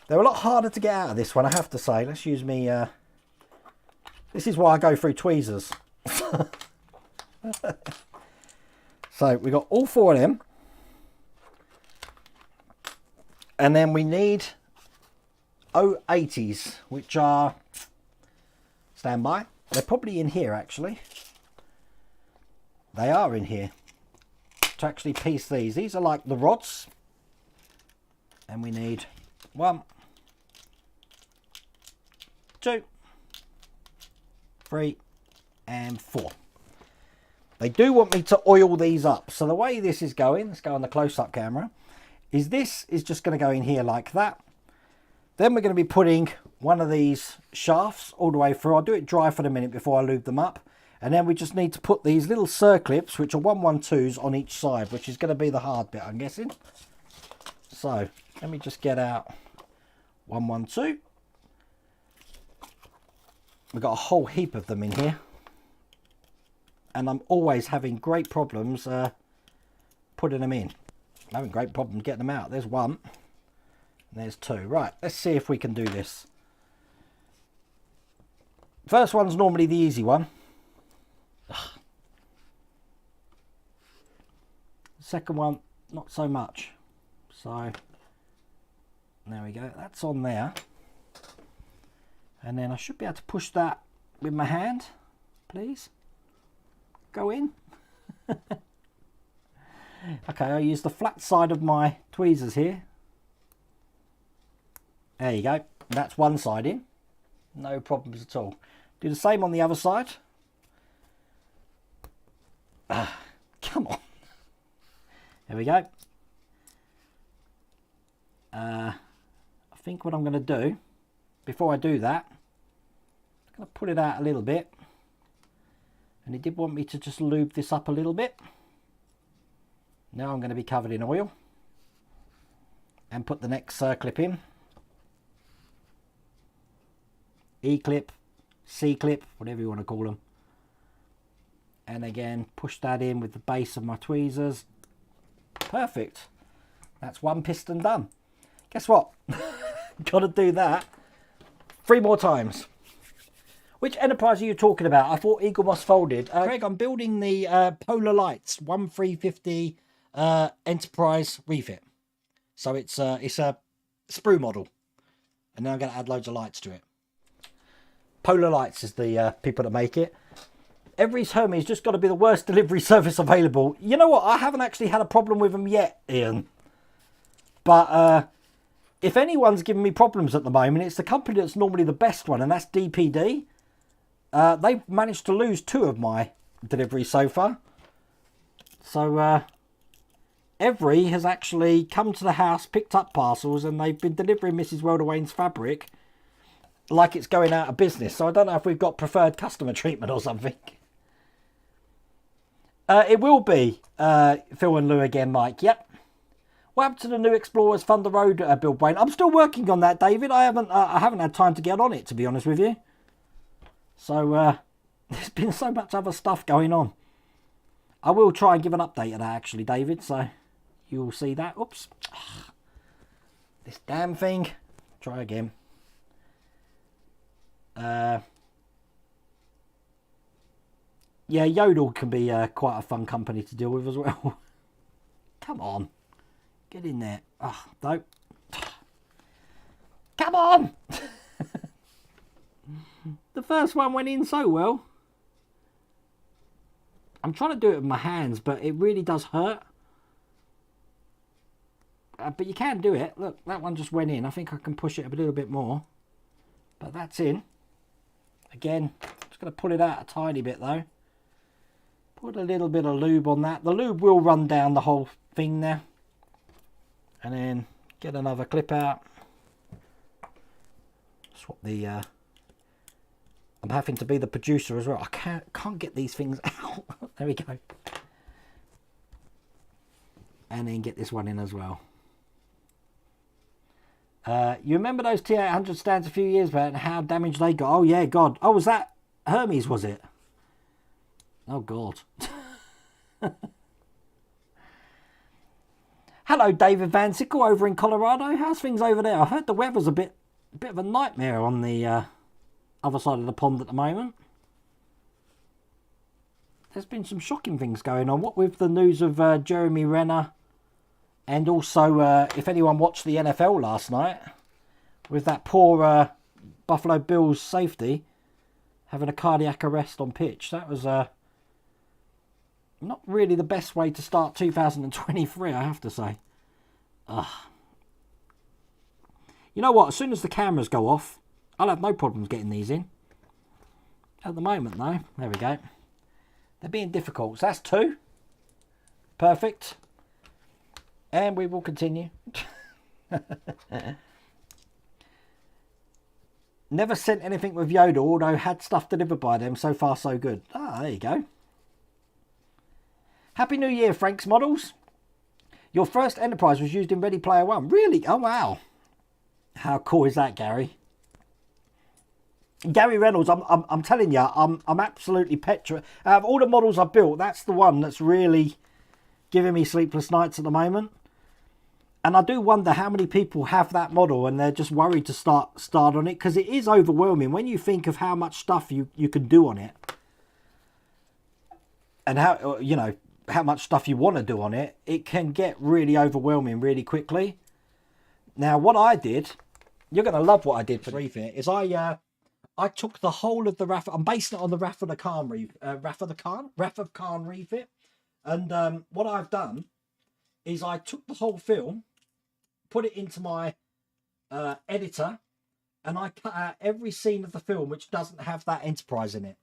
They're a lot harder to get out of this one, I have to say. Let's use me. This is why I go through tweezers. So we got all 4 of them, and then we need 080s, which are, stand by, they're probably in here actually. They are in here to actually piece these. These are like the rods, and we need 1, 2, 3 and 4. They do want me to oil these up. So the way this is going, let's go on the close-up camera, is this is just going to go in here like that. Then we're going to be putting one of these shafts all the way through. I'll do it dry for a minute before I lube them up. And then we just need to put these little circlips, which are 112s on each side, which is going to be the hard bit, I'm guessing. So let me just get out 112. We've got a whole heap of them in here. And I'm always having great problems putting them in. I'm having great problems getting them out. There's one. There's 2. Right, let's see if we can do this. First one's normally the easy one. Second one, not so much. So, there we go. That's on there. And then I should be able to push that with my hand. Please. Go in. Okay, I use the flat side of my tweezers here. There you go. That's one side in. No problems at all. Do the same on the other side. Come on. There we go. I think what I'm going to do, before I do that, I'm going to pull it out a little bit. And he did want me to just lube this up a little bit. Now I'm going to be covered in oil. And put the next clip in. E-clip, C-clip, whatever you want to call them. And again, push that in with the base of my tweezers. Perfect. That's one piston done. Guess what? Got to do that 3 more times. Which Enterprise are you talking about? I thought Eagle Moss folded. Greg, I'm building the Polar Lights 1350 Enterprise refit. So it's a sprue model. And now I'm going to add loads of lights to it. Polar Lights is the people that make it. Every's Hermes just got to be the worst delivery service available. You know what? I haven't actually had a problem with them yet, Ian. But if anyone's giving me problems at the moment, it's the company that's normally the best one, and that's DPD. They've managed to lose 2 of my deliveries so far. So Every has actually come to the house, picked up parcels, and they've been delivering Mrs. Welderwain's fabric like it's going out of business. So I don't know if we've got preferred customer treatment or something. It will be Phil and Lou again, Mike. Yep. What happened to the new Explorers Thunder Road build, Wayne? I'm still working on that, David. I haven't had time to get on it, to be honest with you. So there's been so much other stuff going on. I will try and give an update of that, actually, David. So you'll see that. Oops. This damn thing. Try again. Yeah, Yodel can be quite a fun company to deal with as well. Come on. Get in there. Oh, no. Come on! The first one went in so well. I'm trying to do it with my hands, but it really does hurt. But you can do it. Look, that one just went in. I think I can push it a little bit more. But that's in. Again, just going to pull it out a tiny bit though. Put a little bit of lube on that. The lube will run down the whole thing there. And then get another clip out. Swap the... I'm having to be the producer as well. I can't get these things out. There we go. And then get this one in as well. You remember those T800 stands a few years back and how damaged they got? Oh yeah, God. Oh, was that Hermes, was it? Oh God. Hello, David Van Sickle over in Colorado. How's things over there? I heard the weather's a bit of a nightmare on the other side of the pond at the moment. There's been some shocking things going on. What with the news of Jeremy Renner, and also if anyone watched the NFL last night, with that poor Buffalo Bills safety having a cardiac arrest on pitch. That was not really the best way to start 2023, I have to say. You know what? As soon as the cameras go off, I'll have no problems getting these in. At the moment, though, there we go. They're being difficult. So that's 2. Perfect. And we will continue. Never sent anything with Yodel, although had stuff delivered by them. So far, so good. Ah, there you go. Happy New Year, Frank's Models. Your first Enterprise was used in Ready Player One. Really? Oh, wow. How cool is that, Gary? Gary Reynolds, I'm telling you, I'm absolutely petrified. Out of all the models I've built, that's the one that's really giving me sleepless nights at the moment. And I do wonder how many people have that model and they're just worried to start on it, because it is overwhelming when you think of how much stuff you can do on it. And how, you know, how much stuff you want to do on it. It can get really overwhelming really quickly. Now, what I did, you're going to love what I did for the refit, is I took the whole of the RAF, I'm basing it on the RAF of the Khan refit. And what I've done is I took the whole film, put it into my editor, and I cut out every scene of the film which doesn't have that Enterprise in it.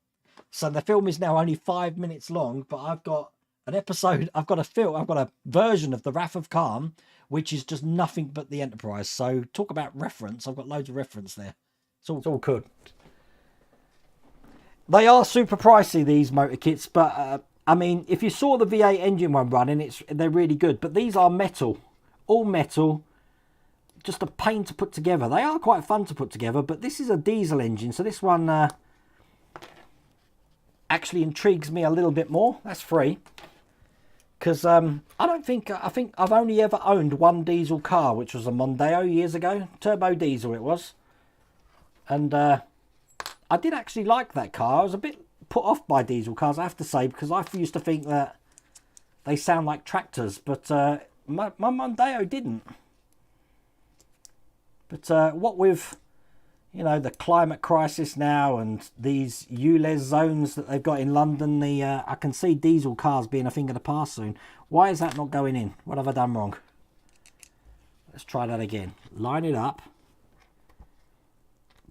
So the film is now only 5 minutes long, but I've got an episode, I've got a version of the Wrath of Khan, which is just nothing but the Enterprise. So talk about reference, I've got loads of reference there. It's all good. They are super pricey, these motor kits, but I mean, if you saw the V8 engine one running, they're really good. But these are metal, all metal, just a pain to put together. They are quite fun to put together, but this is a diesel engine, so this one actually intrigues me a little bit more. That's free, because I think I've only ever owned one diesel car, which was a Mondeo years ago, turbo diesel it was, and I did actually like that car. I was a bit put off by diesel cars, I have to say, because I used to think that they sound like tractors, but my Mondeo didn't. But what with, you know, the climate crisis now and these ULEZ zones that they've got in London, I can see diesel cars being a thing of the past soon. Why is that not going in? What have I done wrong? Let's try that again. Line it up.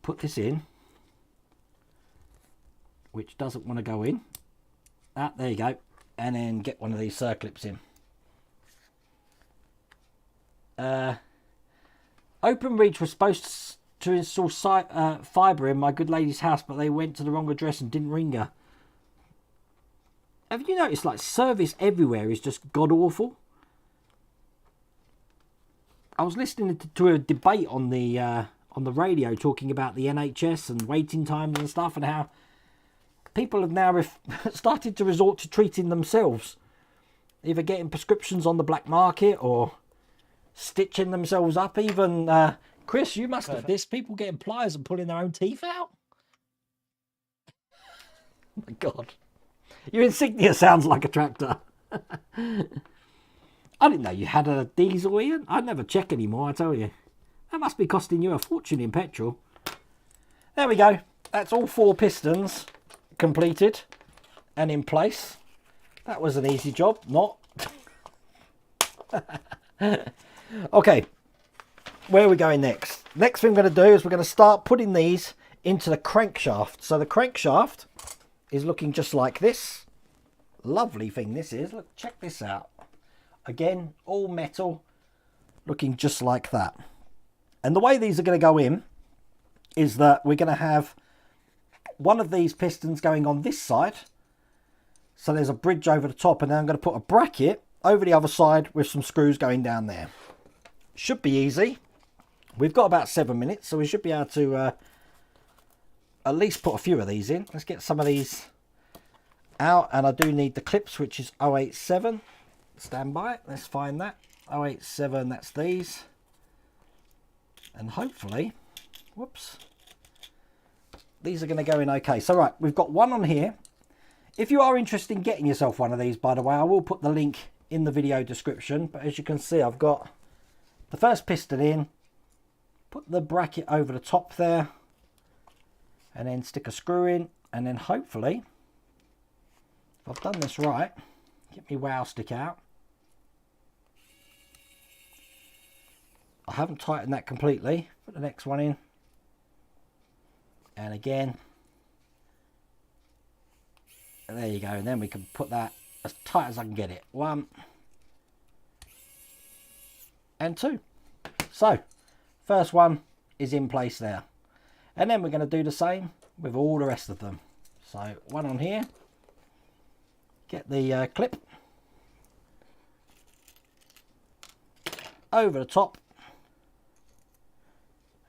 Put this in, which doesn't want to go in. Ah, there you go. And then get one of these circlips in. Openreach was supposed to install fibre in my good lady's house, but they went to the wrong address and didn't ring her. Have you noticed, like, service everywhere is just god awful? I was listening to a debate on the radio talking about the NHS and waiting times and stuff, and how people have now started to resort to treating themselves, either getting prescriptions on the black market or stitching themselves up. Even Chris, you must have this. People getting pliers and pulling their own teeth out. Oh my God, your insignia sounds like a tractor. I didn't know you had a diesel, Ian. I never check anymore, I tell you. That must be costing you a fortune in petrol. There we go. That's all 4 pistons completed and in place. That was an easy job, not. Okay, where are we going next? Next thing I'm going to do is we're going to start putting these into the crankshaft. So the crankshaft is looking just like this. Lovely thing this is. Look, check this out. Again, all metal, looking just like that. And the way these are going to go in is that we're going to have one of these pistons going on this side. So there's a bridge over the top, and then I'm going to put a bracket over the other side with some screws going down there. Should be easy. We've got about 7 minutes, so we should be able to at least put a few of these in. Let's get some of these out, and I do need the clips, which is 087. Stand by. Let's find that. 087, that's these. And hopefully, whoops, these are going to go in okay. So right, we've got one on here. If you are interested in getting yourself one of these, by the way, I will put the link in the video description. But as you can see, I've got the first piston in, put the bracket over the top there, and then stick a screw in, and then hopefully, if I've done this right, get me wow stick out. I haven't tightened that completely. Put the next one in, and again, and there you go. And then we can put that as tight as I can get it. 1 and 2. So first one is in place there, and then we're going to do the same with all the rest of them. So one on here, get the clip over the top,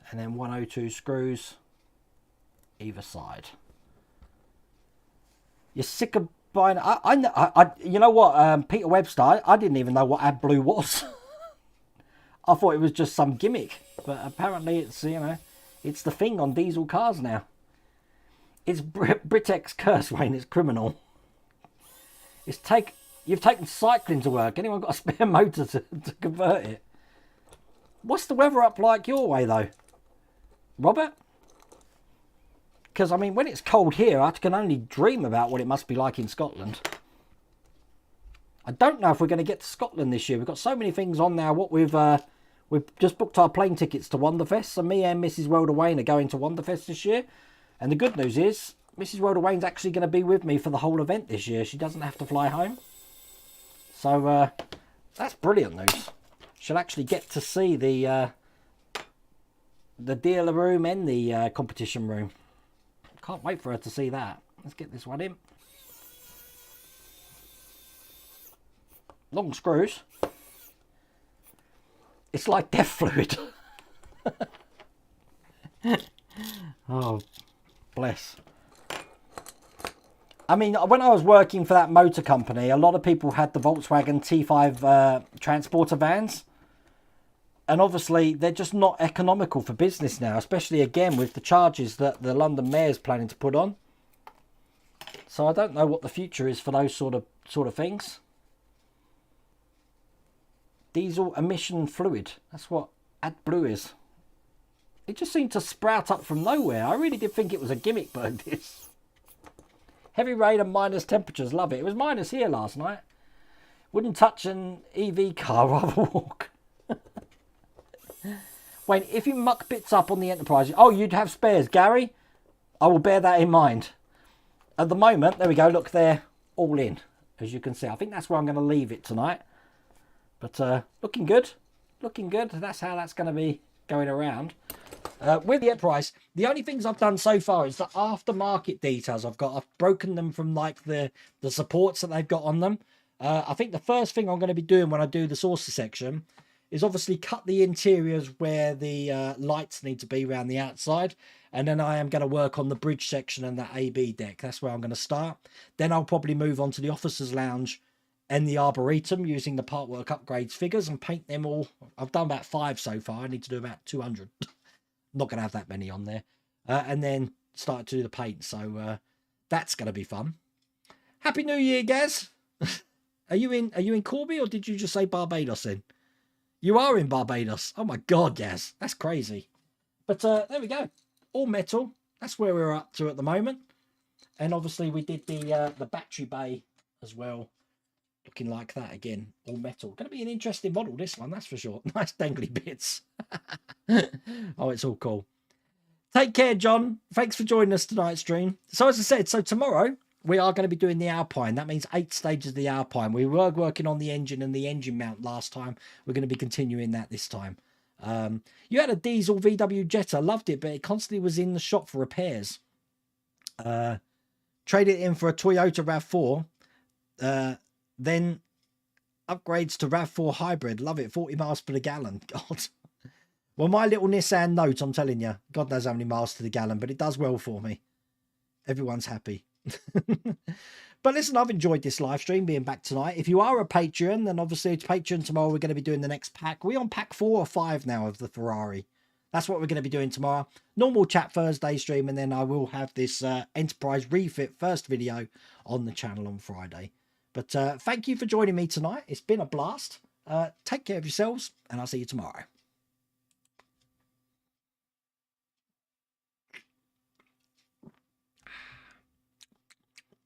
and then 102 screws either side. You're sick of buying. I you know what, Peter Webster, I didn't even know what AdBlue was. I thought it was just some gimmick, but apparently it's, you know, it's the thing on diesel cars now. It's Britex curse, Wayne. It's criminal. You've taken cycling to work. Anyone got a spare motor to convert it? What's the weather up like your way, though? Robert? Because, I mean, when it's cold here, I can only dream about what it must be like in Scotland. I don't know if we're going to get to Scotland this year. We've got so many things on now. What we've just booked our plane tickets to Wanderfest. So me and Mrs. Welder Wayne are going to Wanderfest this year. And the good news is, Mrs. Welder Wayne's actually going to be with me for the whole event this year. She doesn't have to fly home. So that's brilliant news. She'll actually get to see the dealer room and the competition room. Can't wait for her to see that. Let's get this one in. Long screws. It's like death fluid. Oh, bless. I mean, when I was working for that motor company, a lot of people had the Volkswagen T5 transporter vans. And obviously, they're just not economical for business now, especially, again, with the charges that the London Mayor's planning to put on. So I don't know what the future is for those sort of things. Diesel emission fluid. That's what AdBlue is. It just seemed to sprout up from nowhere. I really did think it was a gimmick bug, this. Heavy rain and minus temperatures. Love it. It was minus here last night. Wouldn't touch an EV car, rather walk. Wayne, if you muck bits up on the Enterprise... Oh, you'd have spares, Gary. I will bear that in mind. At the moment, there we go. Look, they're all in, as you can see. I think that's where I'm going to leave it tonight. But looking good. Looking good. That's how that's going to be going around. With the Enterprise, the only things I've done so far is the aftermarket details I've got. I've broken them from like the supports that they've got on them. I think the first thing I'm going to be doing when I do the saucer section is obviously cut the interiors where the lights need to be around the outside. And then I am going to work on the bridge section and that AB deck. That's where I'm going to start. Then I'll probably move on to the officer's lounge and the Arboretum using the part work upgrades figures and paint them all. I've done about 5 so far. I need to do about 200. Not going to have that many on there. And then start to do the paint. So that's going to be fun. Happy New Year, Gaz. Are you in Corby or did you just say Barbados then? You are in Barbados. Oh my God, Gaz. That's crazy. But there we go. All metal. That's where we're up to at the moment. And obviously we did the battery bay as well. Looking like that again. All metal. Going to be an interesting model, this one, that's for sure. Nice dangly bits. Oh, it's all cool. Take care, John. Thanks for joining us tonight's stream. So as I said, so tomorrow we are going to be doing the Alpine. That means 8 stages of the Alpine. We were working on the engine and the engine mount last time. We're going to be continuing that this time. You had a diesel VW Jetta. Loved it, but it constantly was in the shop for repairs. Traded it in for a Toyota RAV4. Then upgrades to RAV4 hybrid. Love it. 40 miles per gallon. God. Well, my little Nissan Note, I'm telling you, God knows how many miles to the gallon, but it does well for me. Everyone's happy. But listen, I've enjoyed this live stream being back tonight. If you are a Patreon, then obviously it's Patreon tomorrow. We're going to be doing the next pack. We're on pack 4 or 5 now of the Ferrari. That's what we're going to be doing tomorrow. Normal chat Thursday stream, and then I will have this Enterprise refit first video on the channel on Friday. But thank you for joining me tonight. It's been a blast. Take care of yourselves, and I'll see you tomorrow.